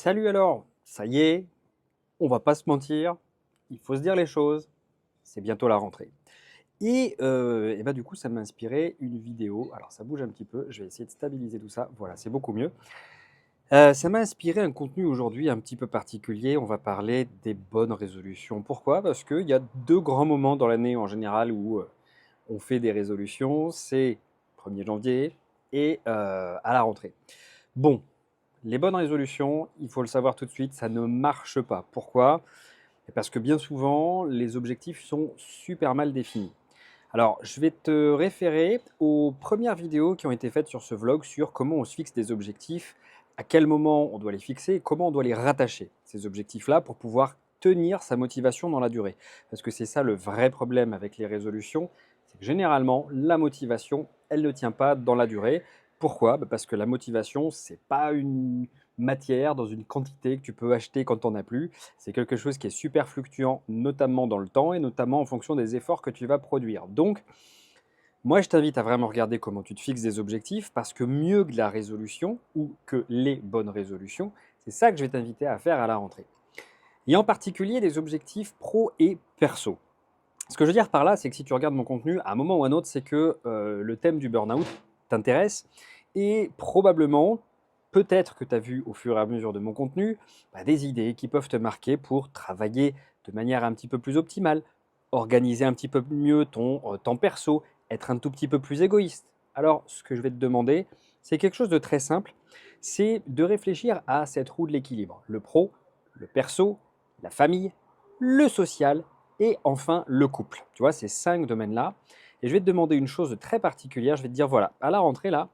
Salut alors, ça y est, on va pas se mentir, il faut se dire les choses, c'est bientôt la rentrée. Et bah, du coup, ça m'a inspiré une vidéo. Alors ça bouge un petit peu, je vais essayer de stabiliser tout ça. Voilà, c'est beaucoup mieux. Ça m'a inspiré un contenu aujourd'hui un petit peu particulier. On va parler des bonnes résolutions. Pourquoi? Parce qu'il y a 2 grands moments dans l'année en général où, on fait des résolutions. C'est 1er janvier et à la rentrée. Bon, les bonnes résolutions, il faut le savoir tout de suite, ça ne marche pas. Pourquoi? Parce que bien souvent, les objectifs sont super mal définis. Alors, je vais te référer aux premières vidéos qui ont été faites sur ce vlog sur comment on se fixe des objectifs, à quel moment on doit les fixer et comment on doit les rattacher, ces objectifs-là, pour pouvoir tenir sa motivation dans la durée. Parce que c'est ça le vrai problème avec les résolutions, c'est que généralement, la motivation, elle ne tient pas dans la durée. Pourquoi? Parce que la motivation, c'est pas une matière dans une quantité que tu peux acheter quand tu n'en as plus. C'est quelque chose qui est super fluctuant, notamment dans le temps et notamment en fonction des efforts que tu vas produire. Donc, moi, je t'invite à vraiment regarder comment tu te fixes des objectifs parce que mieux que la résolution ou que les bonnes résolutions, c'est ça que je vais t'inviter à faire à la rentrée. Et en particulier des objectifs pro et perso. Ce que je veux dire par là, c'est que si tu regardes mon contenu, à un moment ou à un autre, c'est que le thème du burn-out t'intéresse et probablement, peut-être que tu as vu au fur et à mesure de mon contenu, des idées qui peuvent te marquer pour travailler de manière un petit peu plus optimale, organiser un petit peu mieux ton temps perso, être un tout petit peu plus égoïste. Alors, ce que je vais te demander, c'est quelque chose de très simple, c'est de réfléchir à cette roue de l'équilibre. Le pro, le perso, la famille, le social et enfin le couple. Tu vois, ces 5 domaines-là. Et je vais te demander une chose de très particulière. Je vais te dire, voilà, à la rentrée, là,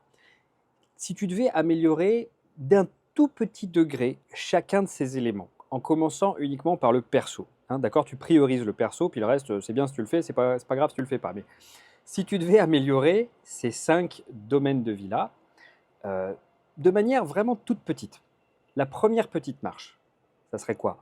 si tu devais améliorer d'un tout petit degré chacun de ces éléments, en commençant uniquement par le perso, hein, d'accord? Tu priorises le perso, puis le reste, c'est bien si tu le fais, c'est pas grave si tu le fais pas. Mais si tu devais améliorer ces 5 domaines de vie-là, euh, de manière vraiment toute petite, la première petite marche, ça serait quoi?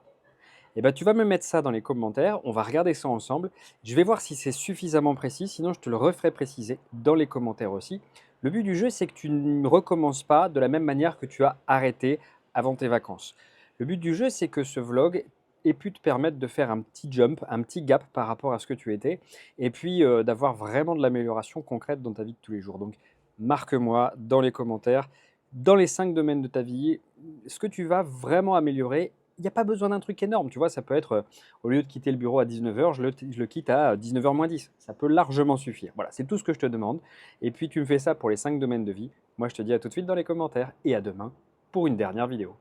Eh ben, tu vas me mettre ça dans les commentaires, on va regarder ça ensemble. Je vais voir si c'est suffisamment précis, sinon je te le referai préciser dans les commentaires aussi. Le but du jeu, c'est que tu ne recommences pas de la même manière que tu as arrêté avant tes vacances. Le but du jeu, c'est que ce vlog ait pu te permettre de faire un petit jump, un petit gap par rapport à ce que tu étais, et puis d'avoir vraiment de l'amélioration concrète dans ta vie de tous les jours. Donc, marque-moi dans les commentaires, dans les 5 domaines de ta vie, ce que tu vas vraiment améliorer. Il n'y a pas besoin d'un truc énorme, tu vois, ça peut être, au lieu de quitter le bureau à 19h, je le quitte à 19h moins 10. Ça peut largement suffire. Voilà, c'est tout ce que je te demande. Et puis tu me fais ça pour les 5 domaines de vie. Moi, je te dis à tout de suite dans les commentaires et à demain pour une dernière vidéo.